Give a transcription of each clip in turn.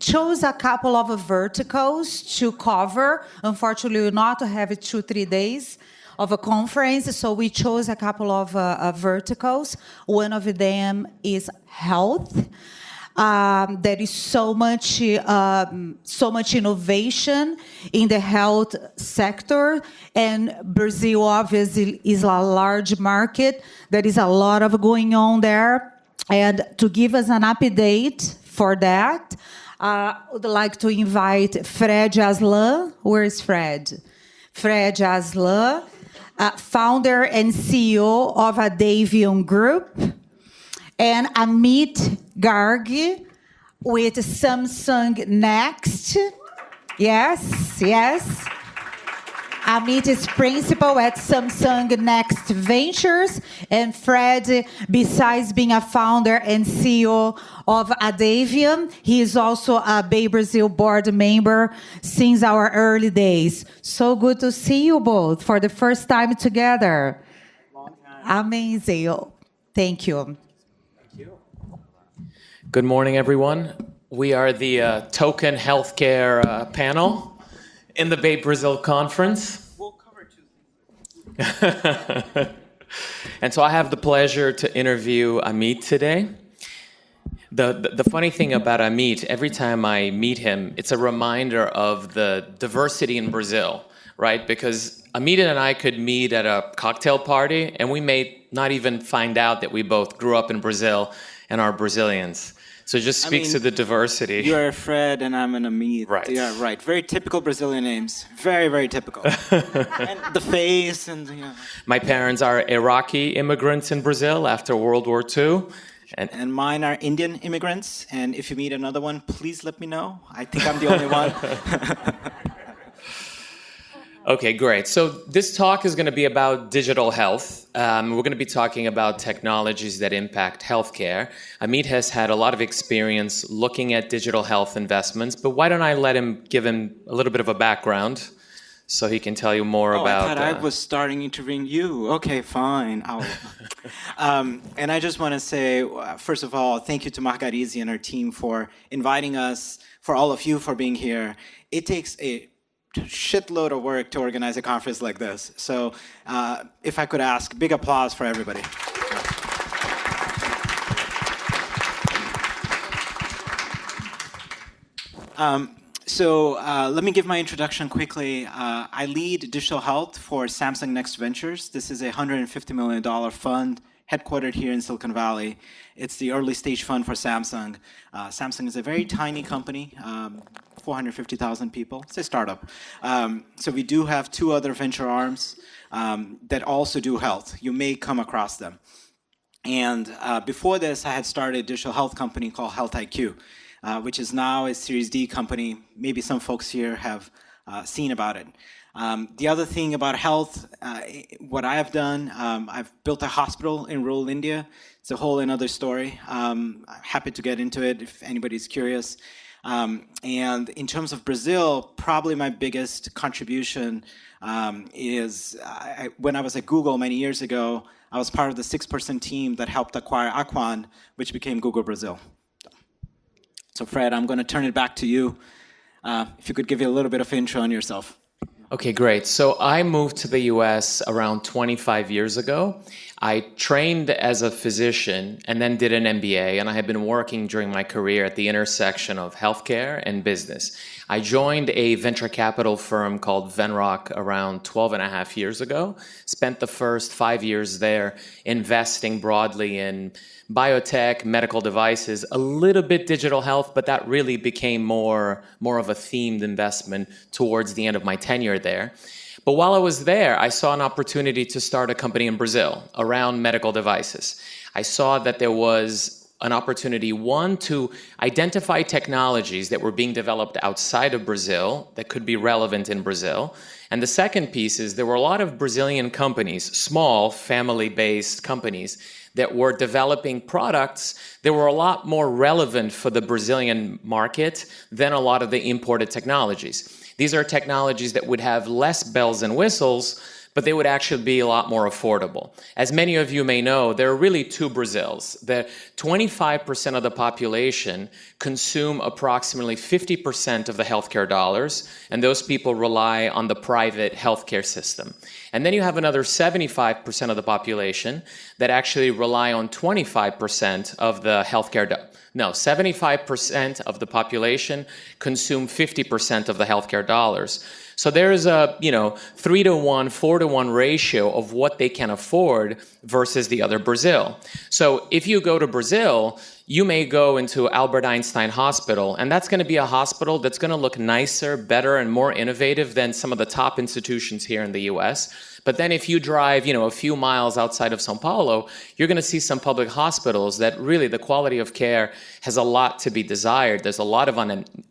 chose a couple of verticals to cover. Unfortunately, we not have 2-3 days of a conference, so we chose a couple of verticals. One of them is health. There is so much innovation in the health sector, and Brazil obviously is a large market. There is a lot of going on there, and to give us an update for that, I would like to invite Fred Aslan. Where is Fred? Fred Aslan, founder and CEO of Adavion Group, and Amit Garg with Samsung Next. Yes. Amit is principal at Samsung Next Ventures, and Fred, besides being a founder and CEO of Adavion, he is also a Bay Brazil board member since our early days. So good to see you both for the first time together. Long time. Amazing. Thank you. Good morning, everyone. We are the token healthcare panel in the Bay Brazil conference. We'll cover 2 things. And so I have the pleasure to interview Amit today. The funny thing about Amit, every time I meet him, it's a reminder of the diversity in Brazil, right? Because Amit and I could meet at a cocktail party, and we may not even find out that we both grew up in Brazil and are Brazilians. So it just speaks to the diversity. You're a Fred and I'm an Amit. Right. Yeah, right. Very typical Brazilian names. Very, very typical. And the face and, My parents are Iraqi immigrants in Brazil after World War II. And mine are Indian immigrants. And if you meet another one, please let me know. I think I'm the only one. Okay, great. So this talk is going to be about digital health. We're going to be talking about technologies that impact healthcare. Amit has had a lot of experience looking at digital health investments, but why don't I let him give him a little bit of a background so he can tell you more about... I thought I was starting interviewing you. Okay, fine. And I just want to say, first of all, thank you to Margarese and her team for inviting us, for all of you for being here. It takes a shitload of work to organize a conference like this. So if I could ask, big applause for everybody. Let me give my introduction quickly. I lead digital health for Samsung Next Ventures. This is a $150 million fund headquartered here in Silicon Valley. It's the early stage fund for Samsung. Samsung is a very tiny company, 450,000 people. It's a startup. So we do have 2 other venture arms that also do health. You may come across them. And before this, I had started a digital health company called Health IQ, which is now a Series D company. Maybe some folks here have seen about it. The other thing about health, what I have done, I've built a hospital in rural India. It's a whole another story. I'm happy to get into it if anybody's curious. And in terms of Brazil, probably my biggest contribution is when I was at Google many years ago, I was part of the 6-person team that helped acquire Aquan, which became Google Brazil. So Fred, I'm going to turn it back to you. If you could give you a little bit of intro on yourself. Okay, great. So I moved to the US around 25 years ago. I trained as a physician and then did an MBA, and I have been working during my career at the intersection of healthcare and business. I joined a venture capital firm called Venrock around 12 and a half years ago, spent the first 5 years there investing broadly in biotech, medical devices, a little bit digital health, but that really became more of a themed investment towards the end of my tenure there. But while I was there, I saw an opportunity to start a company in Brazil around medical devices. I saw that there was an opportunity, one, to identify technologies that were being developed outside of Brazil that could be relevant in Brazil. And the second piece is there were a lot of Brazilian companies, small family-based companies, that were developing products that were a lot more relevant for the Brazilian market than a lot of the imported technologies. These are technologies that would have less bells and whistles, but they would actually be a lot more affordable. As many of you may know, there are really two Brazils. The 25% of the population consume approximately 50% of the healthcare dollars, and those people rely on the private healthcare system. And then you have another 75% of the population that actually rely on 25% of the healthcare. 75% of the population consume 50% of the healthcare dollars. So there's a 3-to-1, 4-to-1 ratio of what they can afford versus the other Brazil. So if you go to Brazil, you may go into Albert Einstein Hospital, and that's going to be a hospital that's going to look nicer, better, and more innovative than some of the top institutions here in the US. But then if you drive, a few miles outside of São Paulo, you're going to see some public hospitals that really the quality of care has a lot to be desired. There's a lot of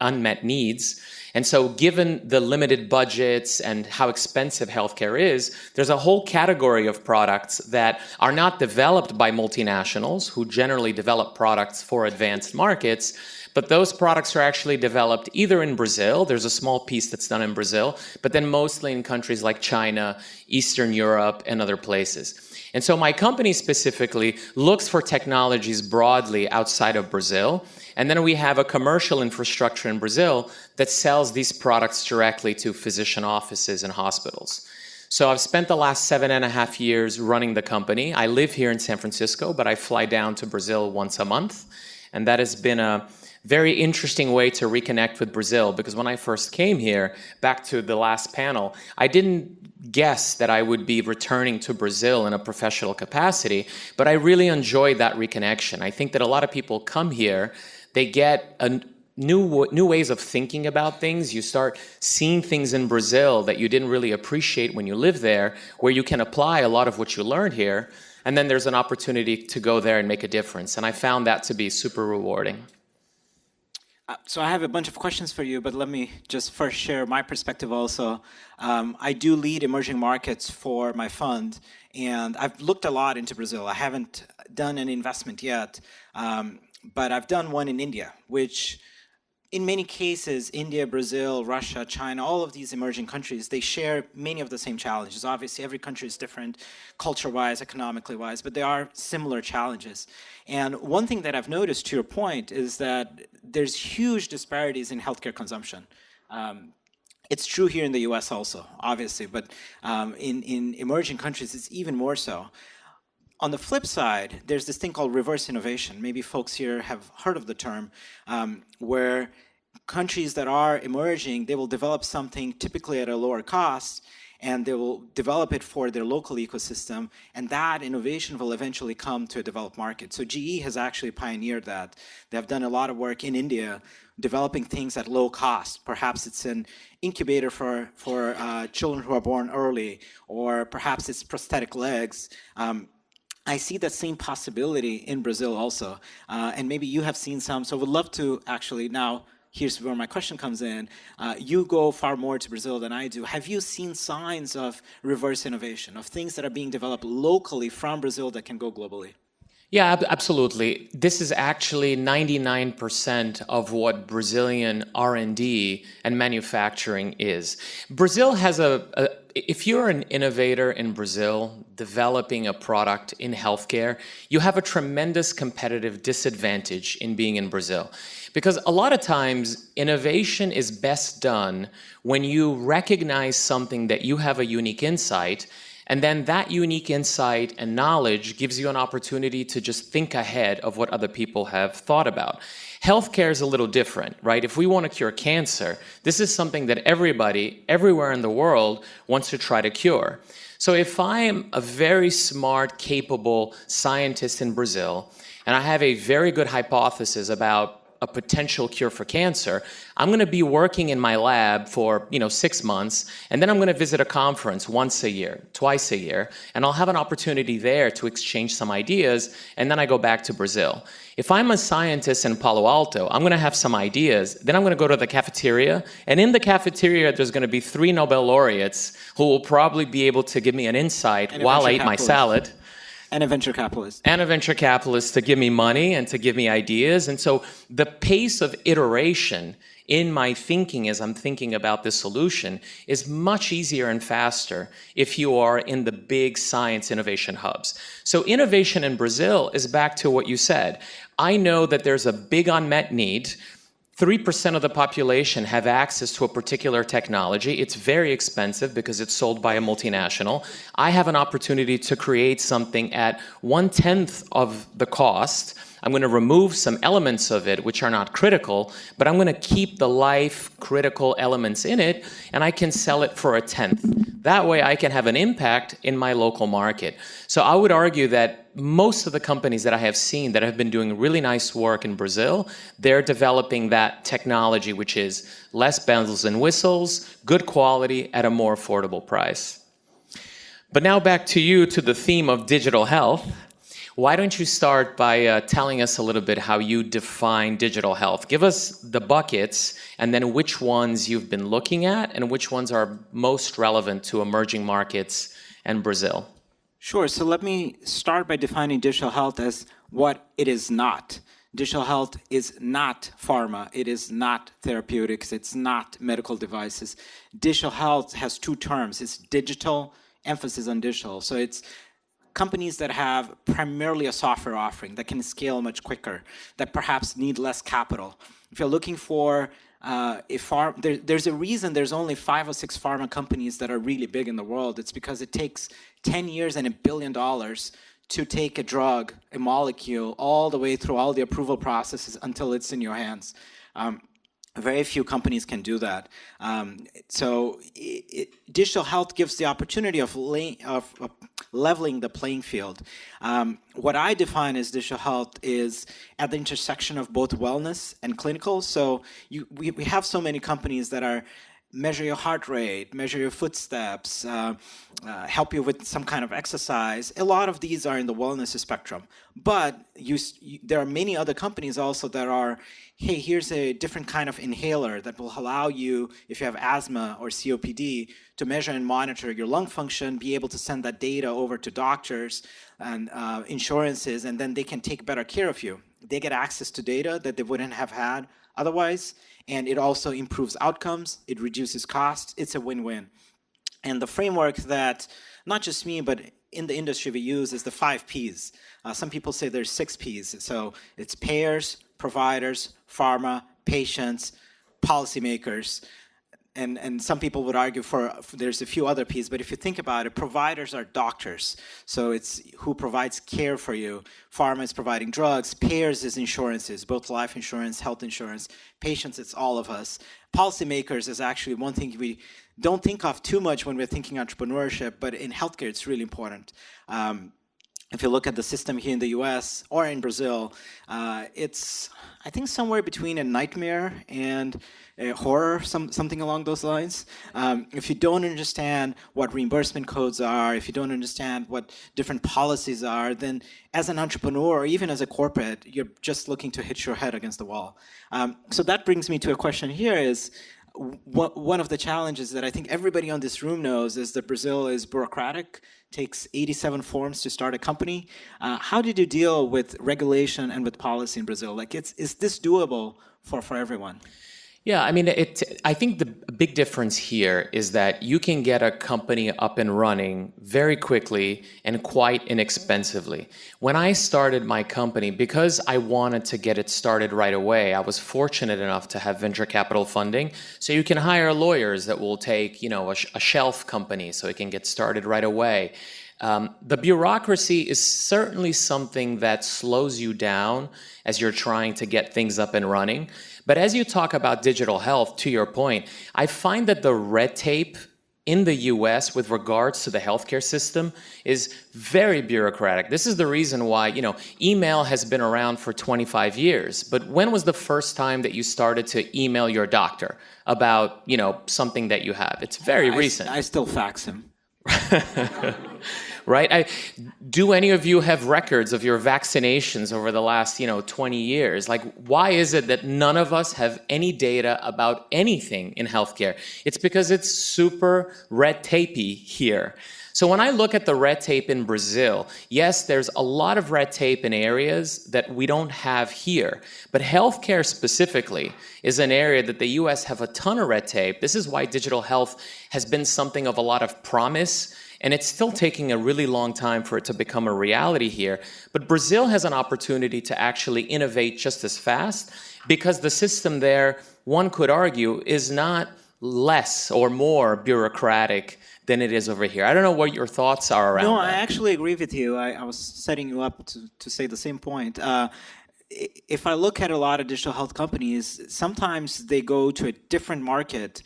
unmet needs. And so given the limited budgets and how expensive healthcare is, there's a whole category of products that are not developed by multinationals who generally develop products for advanced markets, but those products are actually developed either in Brazil, there's a small piece that's done in Brazil, but then mostly in countries like China, Eastern Europe, and other places. And so my company specifically looks for technologies broadly outside of Brazil, and then we have a commercial infrastructure in Brazil that sells these products directly to physician offices and hospitals. So I've spent the last 7.5 years running the company. I live here in San Francisco, but I fly down to Brazil once a month, and that has been a very interesting way to reconnect with Brazil, because when I first came here, back to the last panel, I didn't guess that I would be returning to Brazil in a professional capacity, but I really enjoyed that reconnection. I think that a lot of people come here, they get a new ways of thinking about things. You start seeing things in Brazil that you didn't really appreciate when you lived there, where you can apply a lot of what you learned here, and then there's an opportunity to go there and make a difference. And I found that to be super rewarding. So I have a bunch of questions for you, but let me just first share my perspective also. I do lead emerging markets for my fund, and I've looked a lot into Brazil. I haven't done an investment yet, but I've done one in India, which in many cases, India, Brazil, Russia, China, all of these emerging countries, they share many of the same challenges. Obviously, every country is different, culture-wise, economically-wise, but there are similar challenges. And one thing that I've noticed, to your point, is that there's huge disparities in healthcare consumption. It's true here in the US also, obviously, but in emerging countries, it's even more so. On the flip side, there's this thing called reverse innovation. Maybe folks here have heard of the term, where countries that are emerging, they will develop something typically at a lower cost, and they will develop it for their local ecosystem, and that innovation will eventually come to a developed market. So GE has actually pioneered that. They have done a lot of work in India, developing things at low cost. Perhaps it's an incubator for children who are born early, or perhaps it's prosthetic legs. I see that same possibility in Brazil also, and maybe you have seen some, so I would love to actually now, here's where my question comes in. You go far more to Brazil than I do. Have you seen signs of reverse innovation, of things that are being developed locally from Brazil that can go globally? Yeah, absolutely. This is actually 99% of what Brazilian R&D and manufacturing is. Brazil has if you're an innovator in Brazil developing a product in healthcare, you have a tremendous competitive disadvantage in being in Brazil. Because a lot of times, innovation is best done when you recognize something that you have a unique insight, and then that unique insight and knowledge gives you an opportunity to just think ahead of what other people have thought about. Healthcare is a little different, right? If we want to cure cancer, this is something that everybody, everywhere in the world, wants to try to cure. So if I'm a very smart, capable scientist in Brazil, and I have a very good hypothesis about a potential cure for cancer, I'm going to be working in my lab for 6 months, and then I'm going to visit a conference once a year, twice a year, and I'll have an opportunity there to exchange some ideas, and then I go back to Brazil. If I'm a scientist in Palo Alto, I'm going to have some ideas, then I'm going to go to the cafeteria, and in the cafeteria there's going to be 3 Nobel laureates who will probably be able to give me an insight while I eat my salad. And a venture capitalist. And a venture capitalist to give me money and to give me ideas. And so the pace of iteration in my thinking as I'm thinking about this solution is much easier and faster if you are in the big science innovation hubs. So innovation in Brazil is back to what you said. I know that there's a big unmet need. 3% of the population have access to a particular technology. It's very expensive because it's sold by a multinational. I have an opportunity to create something at 1/10 of the cost. I'm going to remove some elements of it which are not critical, but I'm going to keep the life critical elements in it, and I can sell it for 1/10. That way I can have an impact in my local market. So I would argue that most of the companies that I have seen that have been doing really nice work in Brazil, they're developing that technology, which is less bells and whistles, good quality at a more affordable price. But now back to you, to the theme of digital health. Why don't you start by telling us a little bit how you define digital health? Give us the buckets and then which ones you've been looking at and which ones are most relevant to emerging markets and Brazil. Sure. So let me start by defining digital health as what it is not. Digital health is not pharma. It is not therapeutics. It's not medical devices. Digital health has two terms. It's digital, emphasis on digital. So it's companies that have primarily a software offering that can scale much quicker, that perhaps need less capital. If you're looking for there's a reason there's only 5 or 6 pharma companies that are really big in the world. It's because it takes 10 years and $1 billion to take a drug, a molecule, all the way through all the approval processes until it's in your hands. Very few companies can do that. Digital health gives the opportunity of leveling the playing field. What I define as digital health is at the intersection of both wellness and clinical. So we have so many companies that are measure your heart rate, measure your footsteps, help you with some kind of exercise. A lot of these are in the wellness spectrum. But there are many other companies also that are, hey, here's a different kind of inhaler that will allow you, if you have asthma or COPD, to measure and monitor your lung function, be able to send that data over to doctors and insurances, and then they can take better care of you. They get access to data that they wouldn't have had otherwise, and it also improves outcomes, it reduces costs, it's a win-win. And the framework that, not just me, but in the industry we use is the 5 Ps. Some people say there's 6 Ps. So it's payers, providers, pharma, patients, policymakers. And some people would argue for there's a few other P's, but if you think about it, providers are doctors. So it's who provides care for you. Pharma is providing drugs. Payers is insurances, both life insurance, health insurance. Patients, it's all of us. Policymakers is actually one thing we don't think of too much when we're thinking entrepreneurship, but in healthcare, it's really important. If you look at the system here in the US or in Brazil, it's, I think, somewhere between a nightmare and a horror, something along those lines. If you don't understand what reimbursement codes are, if you don't understand what different policies are, then as an entrepreneur or even as a corporate, you're just looking to hit your head against the wall. So that brings me to a question here is, one of the challenges that I think everybody on this room knows is that Brazil is bureaucratic, takes 87 forms to start a company. How did you deal with regulation and with policy in Brazil? Like, is this doable for everyone? Yeah, I mean, I think the big difference here is that you can get a company up and running very quickly and quite inexpensively. When I started my company, because I wanted to get it started right away, I was fortunate enough to have venture capital funding. So you can hire lawyers that will take, a shelf company so it can get started right away. The bureaucracy is certainly something that slows you down as you're trying to get things up and running. But as you talk about digital health, to your point, I find that the red tape in the US with regards to the healthcare system is very bureaucratic. This is the reason why, email has been around for 25 years. But when was the first time that you started to email your doctor about, something that you have? It's very recent. I still fax him. right? Do any of you have records of your vaccinations over the last, 20 years? Like, why is it that none of us have any data about anything in healthcare? It's because it's super red tapey here. So when I look at the red tape in Brazil, yes, there's a lot of red tape in areas that we don't have here. But healthcare specifically is an area that the US have a ton of red tape. This is why digital health has been something of a lot of promise, and it's still taking a really long time for it to become a reality here. But Brazil has an opportunity to actually innovate just as fast because the system there, one could argue, is not less or more bureaucratic than it is over here. I don't know what your thoughts are around No, that. I actually agree with you. I was setting you up to say the same point. If I look at a lot of digital health companies, sometimes they go to a different market,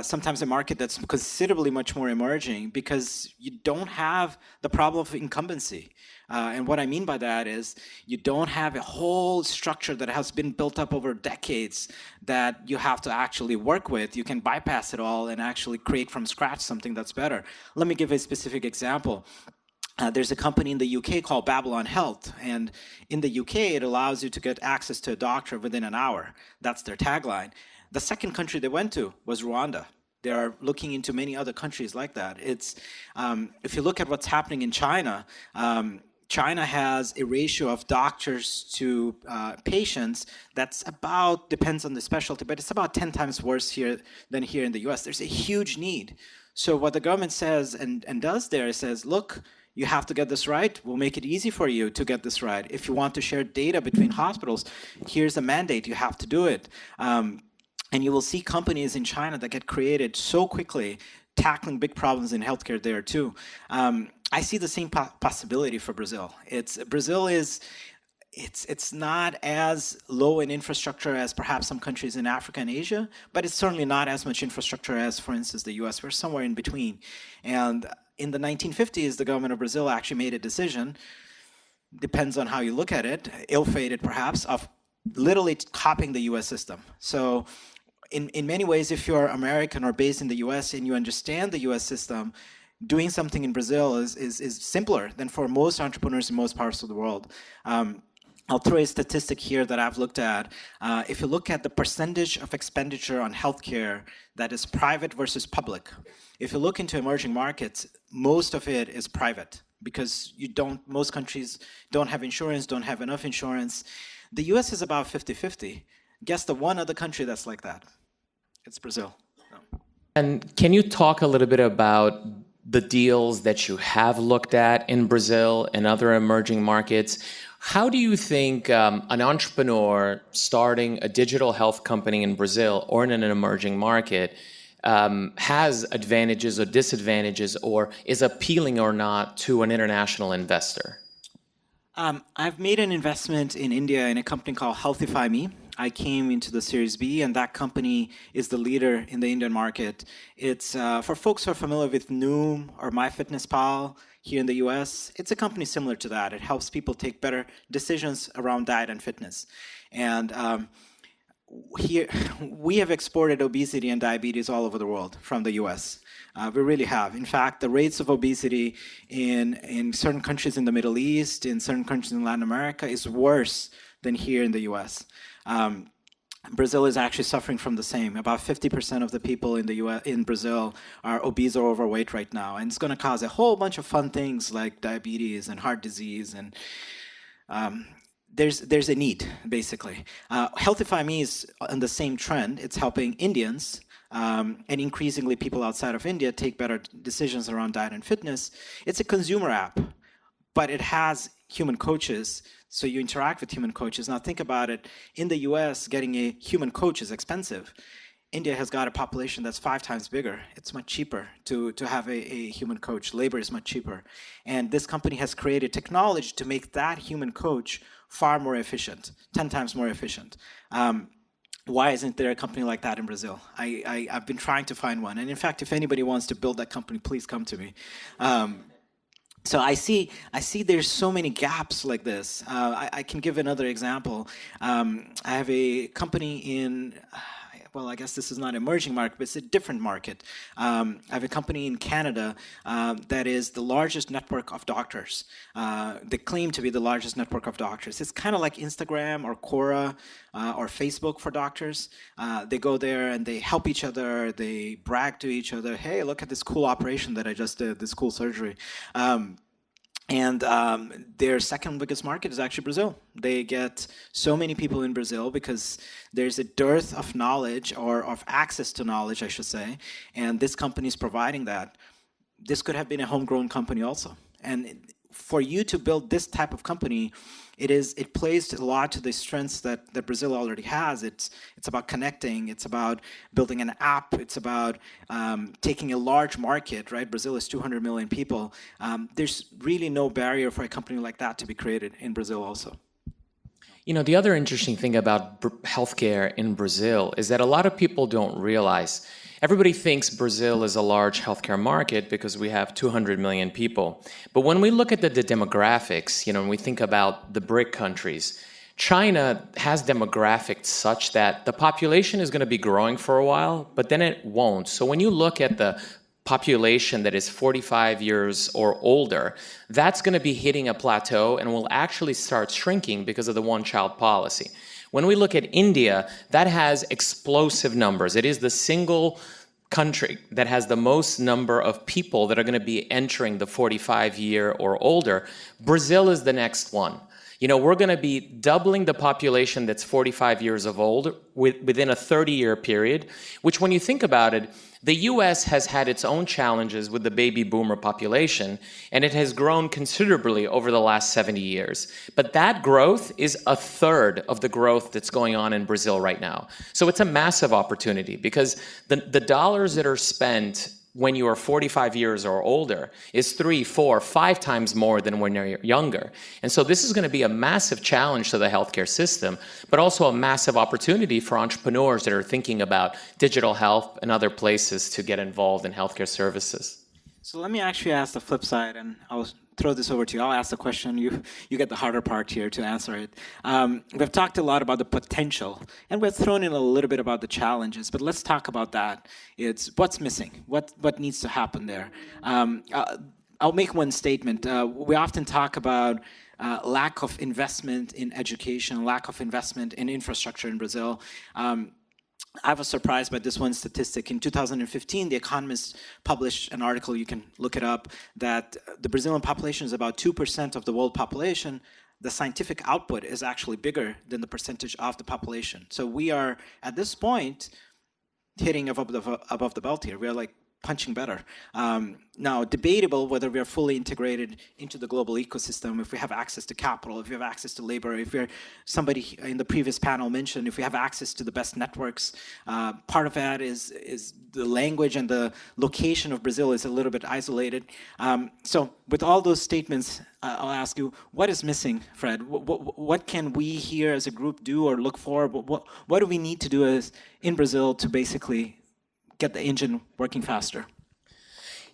sometimes a market that's considerably much more emerging because you don't have the problem of incumbency. And what I mean by that is you don't have a whole structure that has been built up over decades that you have to actually work with. You can bypass it all and actually create from scratch something that's better. Let me give a specific example. There's a company in the UK called Babylon Health, and in the UK, it allows you to get access to a doctor within an hour. That's their tagline. The second country they went to was Rwanda. They are looking into many other countries like that. It's if you look at what's happening in China, China has a ratio of doctors to patients that's about, depends on the specialty, but it's about 10 times worse here than here in the US. There's a huge need. So what the government says and does there is says, look, you have to get this right. We'll make it easy for you to get this right. If you want to share data between hospitals, here's a mandate. You have to do it. And you will see companies in China that get created so quickly, tackling big problems in healthcare there too. I see the same possibility for Brazil. Brazil is it's not as low in infrastructure as perhaps some countries in Africa and Asia, but it's certainly not as much infrastructure as, for instance, the US. We're somewhere in between. And in the 1950s, the government of Brazil actually made a decision, depends on how you look at it, ill-fated perhaps, of literally copying the US system. So in many ways, if you're American or based in the US and you understand the US system, doing something in Brazil is simpler than for most entrepreneurs in most parts of the world. I'll throw a statistic here that I've looked at. If you look at the percentage of expenditure on healthcare that is private versus public, if you look into emerging markets, most of it is private because most countries don't have insurance, don't have enough insurance. The US is about 50-50. Guess the one other country that's like that? It's Brazil. No. And can you talk a little bit about the deals that you have looked at in Brazil and other emerging markets? How do you think an entrepreneur starting a digital health company in Brazil or in an emerging market has advantages or disadvantages, or is appealing or not to an international investor? I've made an investment in India in a company called Healthify Me. I came into the Series B, and that company is the leader in the Indian market. It's for folks who are familiar with Noom or MyFitnessPal here in the US, it's a company similar to that. It helps people take better decisions around diet and fitness. And here, we have exported obesity and diabetes all over the world from the US. We really have. In fact, the rates of obesity in certain countries in the Middle East, in certain countries in Latin America, is worse than here in the US. Brazil is actually suffering from the same. About 50% of the people in Brazil are obese or overweight right now, and it's going to cause a whole bunch of fun things like diabetes and heart disease, and there's a need, basically. Healthify Me is on the same trend. It's helping Indians and increasingly people outside of India take better decisions around diet and fitness. It's a consumer app, but it has human coaches, so you interact with human coaches. Now think about it. In the US, getting a human coach is expensive. India has got a population that's 5 times bigger. It's much cheaper to have a human coach. Labor is much cheaper. And this company has created technology to make that human coach far more efficient, 10 times more efficient. Why isn't there a company like that in Brazil? I've been trying to find one. And in fact, if anybody wants to build that company, please come to me. So I see there's so many gaps like this. I can give another example. I have a company in, I well, I guess this is not an emerging market, but it's a different market. I have a company in Canada that is the largest network of doctors. They claim to be the largest network of doctors. It's kind of like Instagram or Quora or Facebook for doctors. They go there and they help each other. They brag to each other, hey, look at this cool operation that I just did, this cool surgery. And their second biggest market is actually Brazil. They get so many people in Brazil because there's a dearth of knowledge, or of access to knowledge, I should say. And this company is providing that. This could have been a homegrown company also. And for you to build this type of company, it plays a lot to the strengths that Brazil already has. It's about connecting. It's about building an app. It's about taking a large market, right? Brazil is 200 million people. There's really no barrier for a company like that to be created in Brazil also. You know, the other interesting thing about healthcare in Brazil is that a lot of people don't realize. Everybody thinks Brazil is a large healthcare market because we have 200 million people. But when we look at the demographics, you know, when we think about the BRIC countries, China has demographics such that the population is going to be growing for a while, but then it won't. So when you look at the population that is 45 years or older, that's going to be hitting a plateau and will actually start shrinking because of the one-child policy. When we look at India, that has explosive numbers. It is the single country that has the most number of people that are going to be entering the 45-year or older. Brazil is the next one. You know, we're going to be doubling the population that's 45 years of old within a 30-year period, which when you think about it, the U.S. has had its own challenges with the baby boomer population, and it has grown considerably over the last 70 years. But that growth is a third of the growth that's going on in Brazil right now. So it's a massive opportunity because the dollars that are spent when you are 45 years or older is 3, 4, 5 times more than when you're younger. And so this is going to be a massive challenge to the healthcare system, but also a massive opportunity for entrepreneurs that are thinking about digital health and other places to get involved in healthcare services. So let me actually ask the flip side, and I'll throw this over to you. I'll ask the question. You get the harder part here to answer it. We've talked a lot about the potential, and we've thrown in a little bit about the challenges, but let's talk about that. It's what's missing, what needs to happen there. I'll make one statement. We often talk about lack of investment in education, lack of investment in infrastructure in Brazil. I was surprised by this one statistic. In 2015, The Economist published an article, you can look it up, that the Brazilian population is about 2% of the world population. The scientific output is actually bigger than the percentage of the population. So we are, at this point, hitting above the belt here. We are like punching better. Now, debatable whether we are fully integrated into the global ecosystem, if we have access to capital, if we have access to labor, if we're, somebody in the previous panel mentioned, if we have access to the best networks. Part of that is the language and the location of Brazil is a little bit isolated. So with all those statements, I'll ask you, what is missing, Fred? What can we here as a group do or look for? What do we need to do in Brazil to basically get the engine working faster?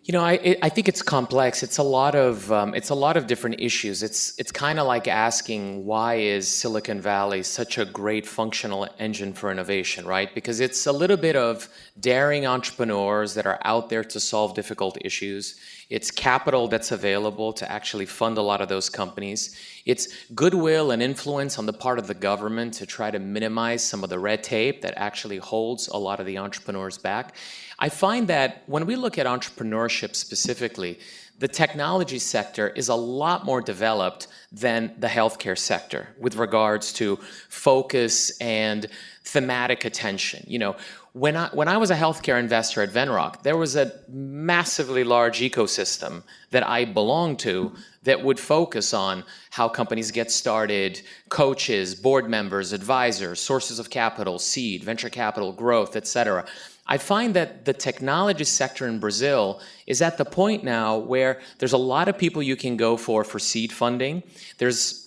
You know, I think it's complex. It's a lot of different issues. It's kind of like asking, why is Silicon Valley such a great functional engine for innovation, right? Because it's a little bit of daring entrepreneurs that are out there to solve difficult issues. It's capital that's available to actually fund a lot of those companies. It's goodwill and influence on the part of the government to try to minimize some of the red tape that actually holds a lot of the entrepreneurs back. I find that when we look at entrepreneurship specifically, the technology sector is a lot more developed than the healthcare sector with regards to focus and thematic attention. You know, when I was a healthcare investor at Venrock, there was a massively large ecosystem that I belonged to that would focus on how companies get started, coaches, board members, advisors, sources of capital, seed, venture capital, growth, et cetera. I find that the technology sector in Brazil is at the point now where there's a lot of people you can go for seed funding. There's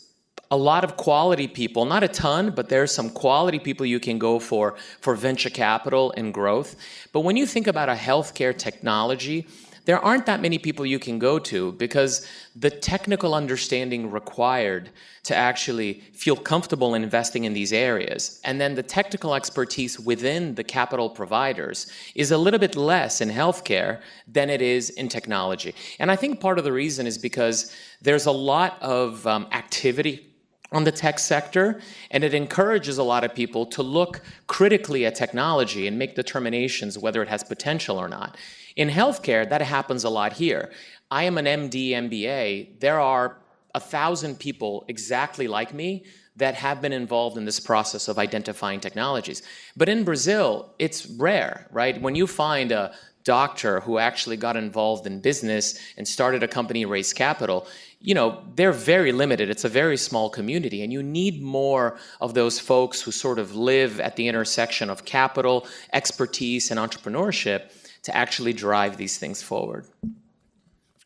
a lot of quality people, not a ton, but there's some quality people you can go for venture capital and growth. But when you think about a healthcare technology, there aren't that many people you can go to because the technical understanding required to actually feel comfortable in investing in these areas, and then the technical expertise within the capital providers is a little bit less in healthcare than it is in technology. And I think part of the reason is because there's a lot of activity on the tech sector, and it encourages a lot of people to look critically at technology and make determinations whether it has potential or not. In healthcare, that happens a lot here. I am an MD, MBA. There are 1,000 people exactly like me that have been involved in this process of identifying technologies. But in Brazil, it's rare, right? When you find a doctor who actually got involved in business and started a company, raised capital, you know, they're very limited. It's a very small community, and you need more of those folks who sort of live at the intersection of capital, expertise, and entrepreneurship to actually drive these things forward.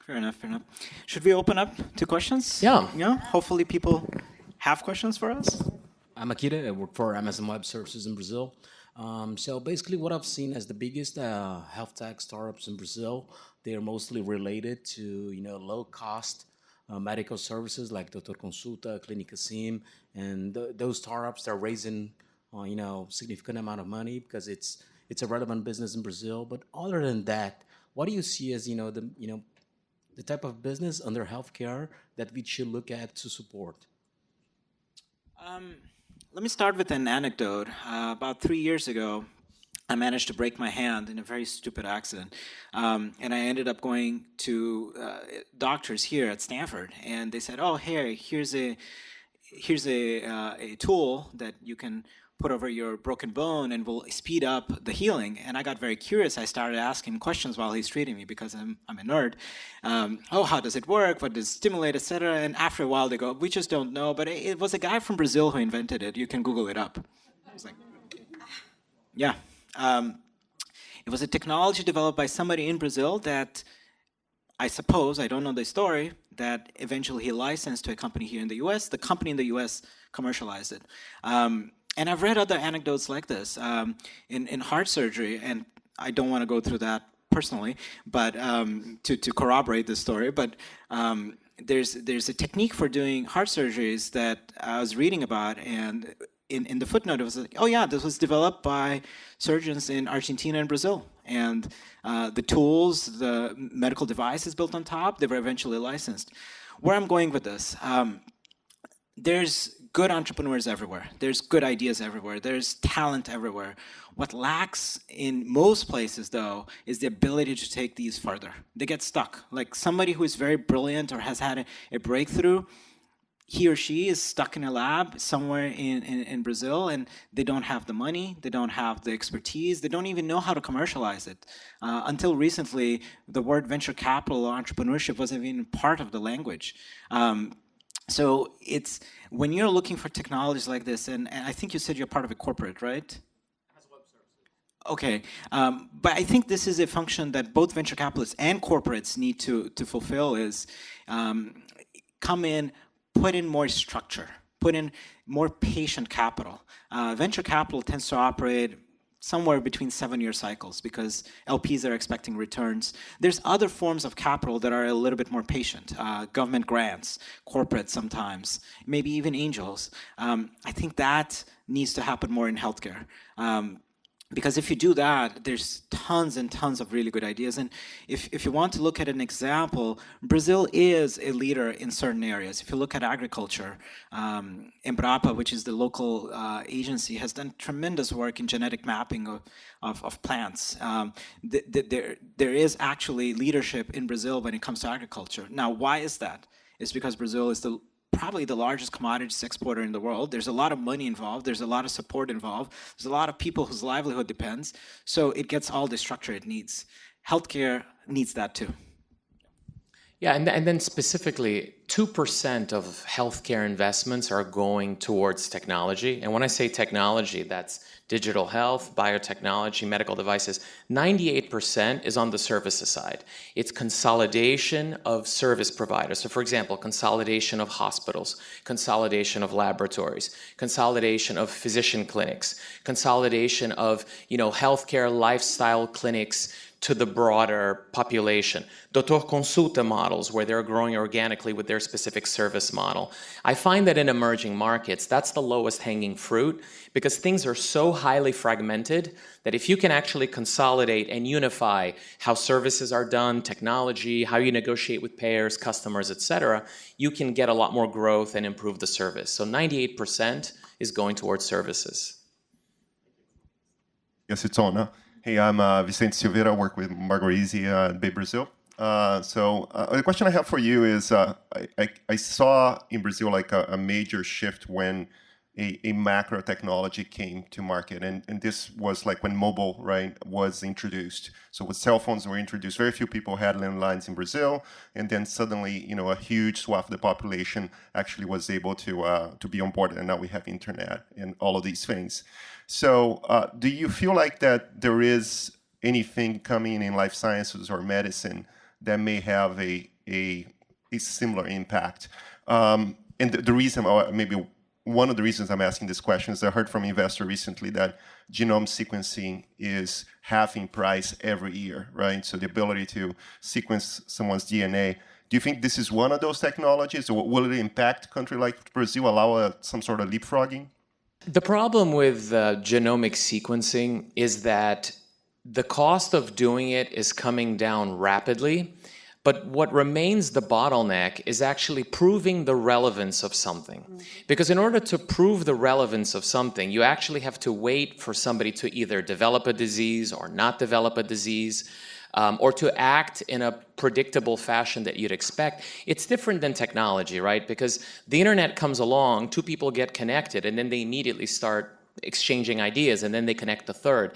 Fair enough, fair enough. Should we open up to questions? Yeah. Yeah, hopefully people have questions for us. I'm Akira. I work for Amazon Web Services in Brazil. So basically what I've seen as the biggest health tech startups in Brazil, they are mostly related to, you know, low-cost medical services like Dr. Consulta, Clínica Sim, and those startups are raising, you know, significant amount of money because it's a relevant business in Brazil. But other than that, what do you see as, the type of business under healthcare that we should look at to support? Let me start with an anecdote. About 3 years ago, I managed to break my hand in a very stupid accident. And I ended up going to doctors here at Stanford. And they said, oh, hey, here's a tool that you can put over your broken bone and will speed up the healing. And I got very curious. I started asking questions while he's treating me because I'm a nerd. Oh, how does it work? What does it stimulate, etc.? And after a while, they go, we just don't know. But it was a guy from Brazil who invented it. You can Google it up. I was like, yeah. It was a technology developed by somebody in Brazil that I suppose, I don't know the story, that eventually he licensed to a company here in the US. The company in the US commercialized it. And I've read other anecdotes like this in heart surgery, and I don't want to go through that personally, but to corroborate this story. But there's a technique for doing heart surgeries that I was reading about, and in the footnote it was like, oh yeah, this was developed by surgeons in Argentina and Brazil, and the tools, the medical devices built on top, they were eventually licensed. Where I'm going with this, there's good entrepreneurs everywhere. There's good ideas everywhere. There's talent everywhere. What lacks in most places, though, is the ability to take these further. They get stuck. Like somebody who is very brilliant or has had a breakthrough, he or she is stuck in a lab somewhere in Brazil, and they don't have the money, they don't have the expertise, they don't even know how to commercialize it. Until recently, the word venture capital or entrepreneurship wasn't even part of the language. So it's when you're looking for technologies like this, and I think you said you're part of a corporate, right? Okay, but I think this is a function that both venture capitalists and corporates need to fulfill is come in, put in more structure, put in more patient capital. Venture capital tends to operate somewhere between 7-year cycles because LPs are expecting returns. There's other forms of capital that are a little bit more patient. Government grants, corporates sometimes, maybe even angels. I think that needs to happen more in healthcare. Because if you do that, there's tons and tons of really good ideas. And if you want to look at an example, Brazil is a leader in certain areas. If you look at agriculture, Embrapa, which is the local agency, has done tremendous work in genetic mapping of plants. There is actually leadership in Brazil when it comes to agriculture. Now, why is that? It's because Brazil is probably the largest commodities exporter in the world. There's a lot of money involved. There's a lot of support involved. There's a lot of people whose livelihood depends. So it gets all the structure it needs. Healthcare needs that too. Yeah, and then specifically, 2% of healthcare investments are going towards technology. And when I say technology, that's digital health, biotechnology, medical devices. 98% is on the services side. It's consolidation of service providers. So for example, consolidation of hospitals, consolidation of laboratories, consolidation of physician clinics, consolidation of, healthcare lifestyle clinics to the broader population. Doutor Consulta models, where they're growing organically with their specific service model. I find that in emerging markets, that's the lowest hanging fruit because things are so highly fragmented that if you can actually consolidate and unify how services are done, technology, how you negotiate with payers, customers, et cetera, you can get a lot more growth and improve the service. So 98% is going towards services. Yes, it's on. Huh? Hey, I'm Vicente Silveira. I work with Margarese in Bay, Brazil. The question I have for you is, I saw in Brazil like a major shift when a macro technology came to market, and this was like when mobile, right, was introduced. So when cell phones were introduced, very few people had landlines in Brazil, and then suddenly, you know, a huge swath of the population actually was able to be on board, and now we have internet and all of these things. So do you feel like that there is anything coming in life sciences or medicine that may have a similar impact? And the reason, or maybe one of the reasons I'm asking this question is I heard from an investor recently that genome sequencing is halving price every year, right? So the ability to sequence someone's DNA. Do you think this is one of those technologies, or will it impact a country like Brazil, allow some sort of leapfrogging? The problem with genomic sequencing is that the cost of doing it is coming down rapidly, but what remains the bottleneck is actually proving the relevance of something. Because in order to prove the relevance of something, you actually have to wait for somebody to either develop a disease or not develop a disease, or to act in a predictable fashion that you'd expect. It's different than technology, right? Because the internet comes along, two people get connected, and then they immediately start exchanging ideas, and then they connect the third.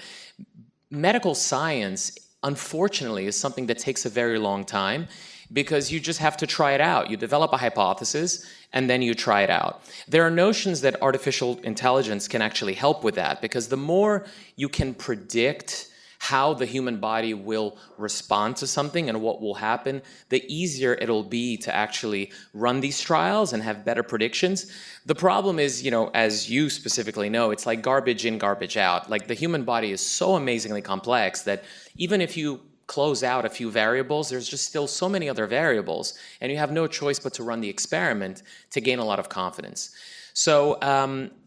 Medical science, unfortunately, is something that takes a very long time because you just have to try it out. You develop a hypothesis, and then you try it out. There are notions that artificial intelligence can actually help with that, because the more you can predict how the human body will respond to something and what will happen, the easier it'll be to actually run these trials and have better predictions. The problem is, you know, as you specifically know, it's like garbage in, garbage out. Like the human body is so amazingly complex that even if you close out a few variables, there's just still so many other variables, and you have no choice but to run the experiment to gain a lot of confidence. So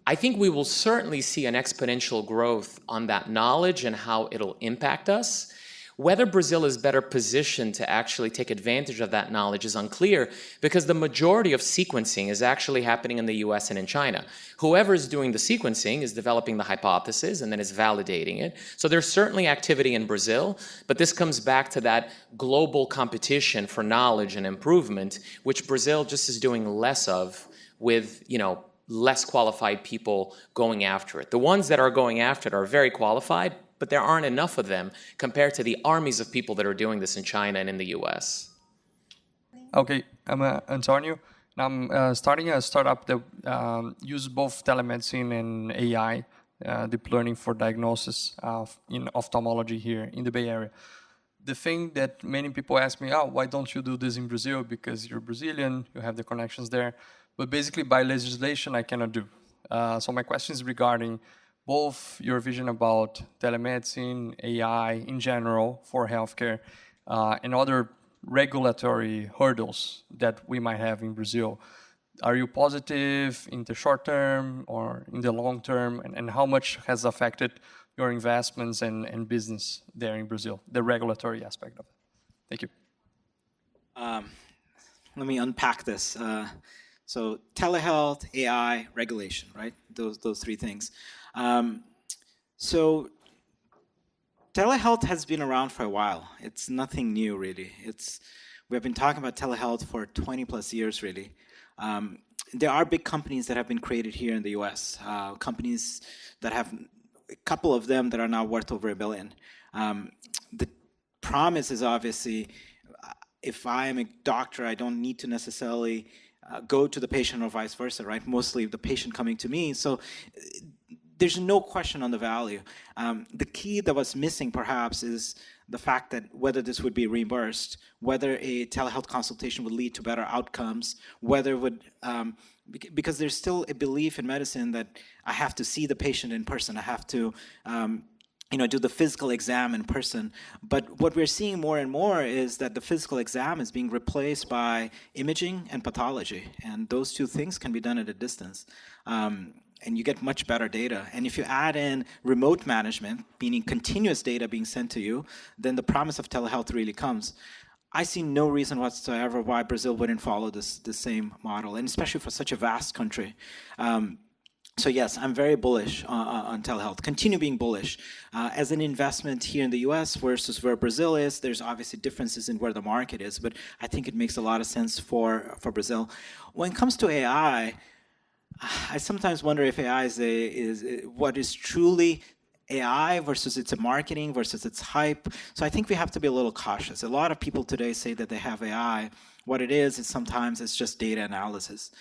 I think we will certainly see an exponential growth on that knowledge and how it'll impact us. Whether Brazil is better positioned to actually take advantage of that knowledge is unclear, because the majority of sequencing is actually happening in the US and in China. Whoever is doing the sequencing is developing the hypothesis and then is validating it. So there's certainly activity in Brazil, but this comes back to that global competition for knowledge and improvement, which Brazil just is doing less of, with, you know, less qualified people going after it. The ones that are going after it are very qualified, but there aren't enough of them compared to the armies of people that are doing this in China and in the US. Okay, I'm Antonio, and I'm starting a startup that uses both telemedicine and AI, deep learning for diagnosis in ophthalmology here in the Bay Area. The thing that many people ask me, oh, why don't you do this in Brazil? Because you're Brazilian, you have the connections there. But basically, by legislation, I cannot do. So my question is regarding both your vision about telemedicine, AI in general for healthcare, and other regulatory hurdles that we might have in Brazil. Are you positive in the short term or in the long term? And how much has affected your investments and business there in Brazil, the regulatory aspect of it? Thank you. Let me unpack this. So telehealth, AI, regulation, right? Those three things. So telehealth has been around for a while. It's nothing new, really. We've been talking about telehealth for 20 plus years, really. There are big companies that have been created here in the US, companies that have, a couple of them that are now worth over $1 billion. The promise is obviously, if I am a doctor, I don't need to necessarily go to the patient or vice versa, right? Mostly the patient coming to me. So there's no question on the value. The key that was missing perhaps is the fact that whether this would be reimbursed, whether a telehealth consultation would lead to better outcomes, whether it would, because there's still a belief in medicine that I have to see the patient in person. I have to do the physical exam in person. But what we're seeing more and more is that the physical exam is being replaced by imaging and pathology. And those two things can be done at a distance. And you get much better data. And if you add in remote management, meaning continuous data being sent to you, then the promise of telehealth really comes. I see no reason whatsoever why Brazil wouldn't follow the same model, and especially for such a vast country. So yes, I'm very bullish on telehealth. Continue being bullish. As an investment here in the US versus where Brazil is, there's obviously differences in where the market is, but I think it makes a lot of sense for Brazil. When it comes to AI, I sometimes wonder if AI is what is truly AI versus its marketing versus its hype. So I think we have to be a little cautious. A lot of people today say that they have AI. What it is sometimes it's just data analysis.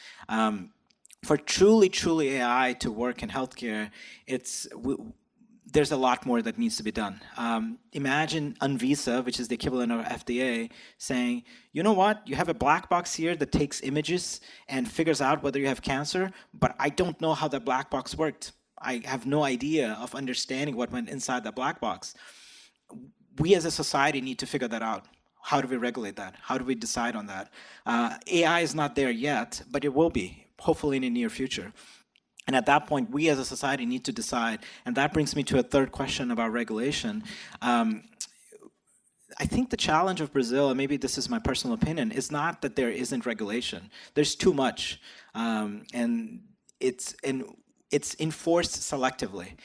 For truly AI to work in healthcare, there's a lot more that needs to be done. Imagine Anvisa, which is the equivalent of FDA, saying, you know what, you have a black box here that takes images and figures out whether you have cancer, but I don't know how that black box worked. I have no idea of understanding what went inside that black box. We as a society need to figure that out. How do we regulate that? How do we decide on that? AI is not there yet, but it will be, hopefully in the near future. And at that point, we as a society need to decide. And that brings me to a third question about regulation. I think the challenge of Brazil, and maybe this is my personal opinion, is not that there isn't regulation. There's too much. And it's enforced selectively.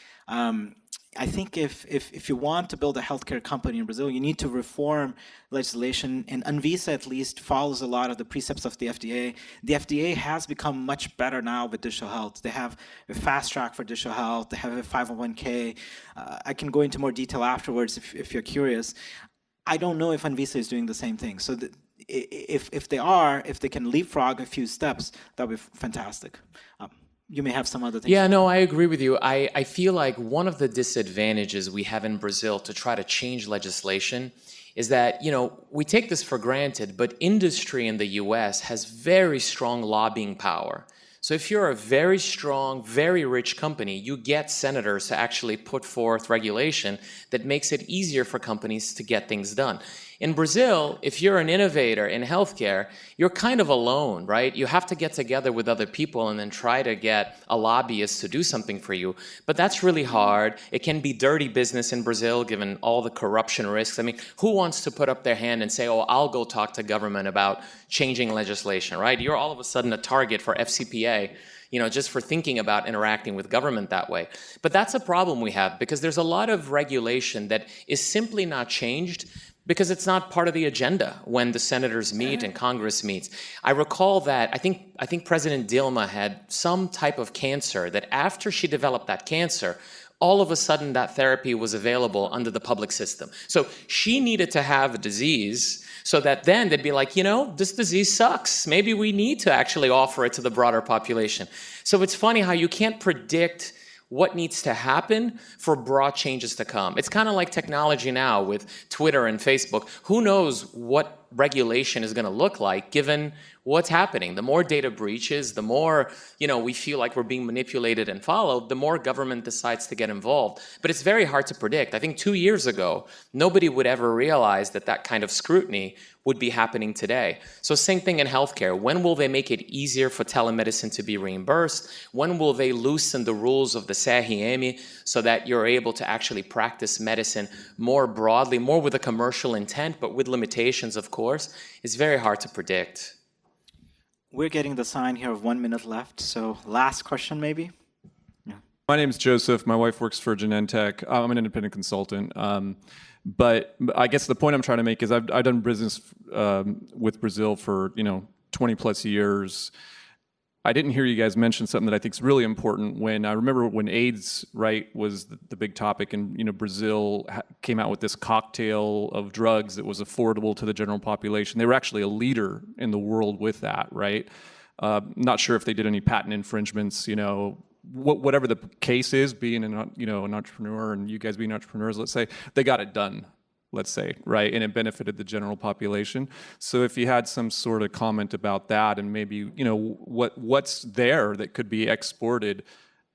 I think if you want to build a healthcare company in Brazil, you need to reform legislation, and Anvisa at least follows a lot of the precepts of the FDA. The FDA has become much better now with digital health. They have a fast track for digital health. They have a 501k. I can go into more detail afterwards if you're curious. I don't know if Anvisa is doing the same thing. So if they can leapfrog a few steps, that would be fantastic. You may have some other things. Yeah, no, I agree with you. I feel like one of the disadvantages we have in Brazil to try to change legislation is that, we take this for granted, but industry in the US has very strong lobbying power. So if you're a very strong, very rich company, you get senators to actually put forth regulation that makes it easier for companies to get things done. In Brazil, if you're an innovator in healthcare, you're kind of alone, right? You have to get together with other people and then try to get a lobbyist to do something for you. But that's really hard. It can be dirty business in Brazil, given all the corruption risks. I mean, who wants to put up their hand and say, oh, I'll go talk to government about changing legislation, right? You're all of a sudden a target for FCPA, just for thinking about interacting with government that way. But that's a problem we have, because there's a lot of regulation that is simply not changed because it's not part of the agenda when the senators meet and Congress meets. I recall that I think President Dilma had some type of cancer that after she developed that cancer, all of a sudden that therapy was available under the public system. So she needed to have a disease so that then they'd be like, this disease sucks. Maybe we need to actually offer it to the broader population. So it's funny how you can't predict what needs to happen for broad changes to come. It's kind of like technology now with Twitter and Facebook. Who knows what regulation is going to look like given what's happening? The more data breaches, the more we feel like we're being manipulated and followed, the more government decides to get involved. But it's very hard to predict. I think 2 years ago, nobody would ever realize that kind of scrutiny would be happening today. So same thing in healthcare. When will they make it easier for telemedicine to be reimbursed? When will they loosen the rules of the CRM so that you're able to actually practice medicine more broadly, more with a commercial intent, but with limitations, of course? It's very hard to predict. We're getting the sign here of 1 minute left. So last question, maybe? Yeah. My name is Joseph. My wife works for Genentech. I'm an independent consultant. But I guess the point I'm trying to make is I've done business with Brazil for 20 plus years. I didn't hear you guys mention something that I think is really important. When I remember when AIDS, was the big topic, and Brazil came out with this cocktail of drugs that was affordable to the general population. They were actually a leader in the world with that, right? Not sure if they did any patent infringements, whatever the case is, being an entrepreneur, and you guys being entrepreneurs, let's say, they got it done, let's say, right? And it benefited the general population. So if you had some sort of comment about that, and maybe, what's there that could be exported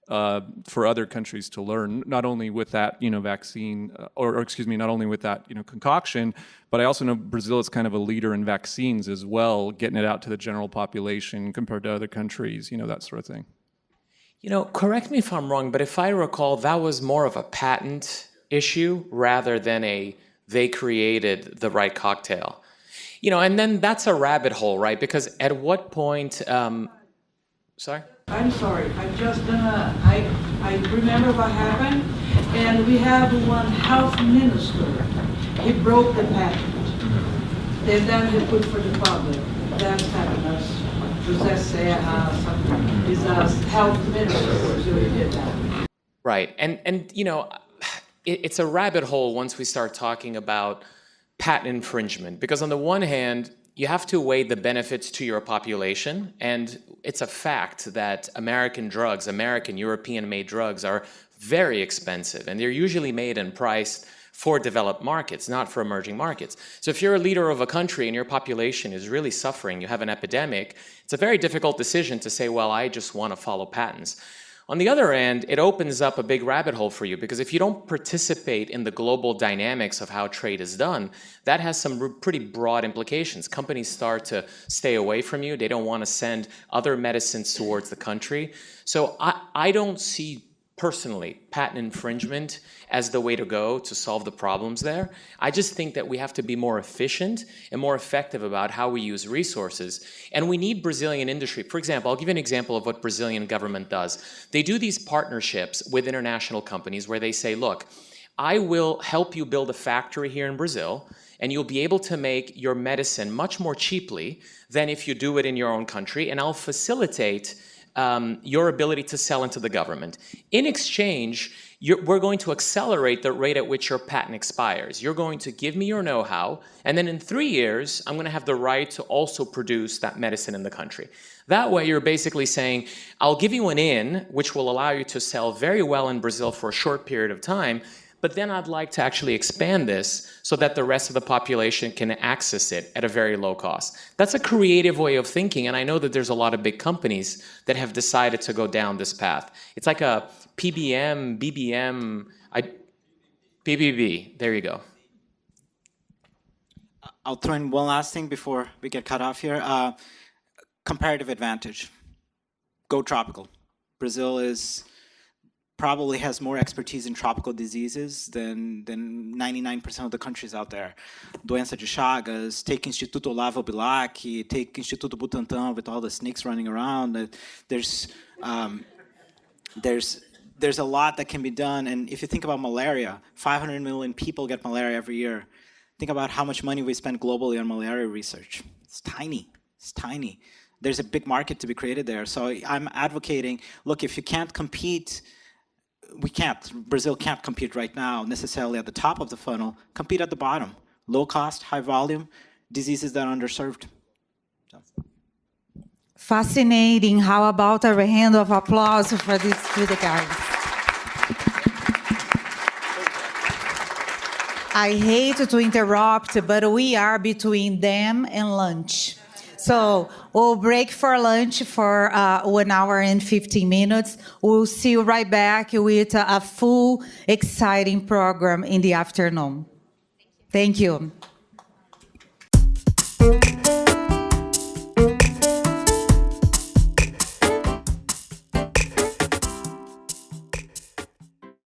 for other countries to learn, not only with that, vaccine, or excuse me, not only with that, concoction, but I also know Brazil is kind of a leader in vaccines as well, getting it out to the general population compared to other countries, that sort of thing. Correct me if I'm wrong, but if I recall, that was more of a patent issue rather than they created the right cocktail. And then that's a rabbit hole, right? Because at what point, sorry? I'm sorry, I remember what happened, and we have one health minister. He broke the patent, and then he put for the public. That's happened. José Serra, something, is a health minister, so he did that. Right, and it's a rabbit hole once we start talking about patent infringement, because on the one hand, you have to weigh the benefits to your population, and it's a fact that American drugs, European-made drugs, are very expensive, and they're usually made and priced for developed markets, not for emerging markets. So if you're a leader of a country and your population is really suffering, you have an epidemic, it's a very difficult decision to say, well, I just want to follow patents. On the other end, it opens up a big rabbit hole for you, because if you don't participate in the global dynamics of how trade is done, that has some pretty broad implications. Companies start to stay away from you. They don't want to send other medicines towards the country. So I don't see personally patent infringement as the way to go to solve the problems there. I just think that we have to be more efficient and more effective about how we use resources. And we need Brazilian industry. For example, I'll give you an example of what Brazilian government does. They do these partnerships with international companies where they say, look, I will help you build a factory here in Brazil, and you'll be able to make your medicine much more cheaply than if you do it in your own country, and I'll facilitate your ability to sell into the government. In exchange, we're going to accelerate the rate at which your patent expires. You're going to give me your know-how, and then in 3 years, I'm going to have the right to also produce that medicine in the country. That way, you're basically saying, I'll give you an in, which will allow you to sell very well in Brazil for a short period of time, but then I'd like to actually expand this so that the rest of the population can access it at a very low cost. That's a creative way of thinking, and I know that there's a lot of big companies that have decided to go down this path. It's like a PBM, BBM, PBB, there you go. I'll throw in one last thing before we get cut off here. Comparative advantage. Go tropical. Brazil probably has more expertise in tropical diseases than 99% of the countries out there. Doença de Chagas, take Instituto Olavo Bilac, take Instituto Butantan with all the snakes running around. There's a lot that can be done. And if you think about malaria, 500 million people get malaria every year. Think about how much money we spend globally on malaria research. It's tiny. It's tiny. There's a big market to be created there. So I'm advocating, look, if you can't compete, Brazil can't compete right now necessarily at the top of the funnel, compete at the bottom. Low cost, high volume, diseases that are underserved. So. Fascinating. How about a hand of applause for these two guys? I hate to interrupt, but we are between them and lunch. So we'll break for lunch for 1 hour and 15 minutes. We'll see you right back with a full, exciting program in the afternoon. Thank you.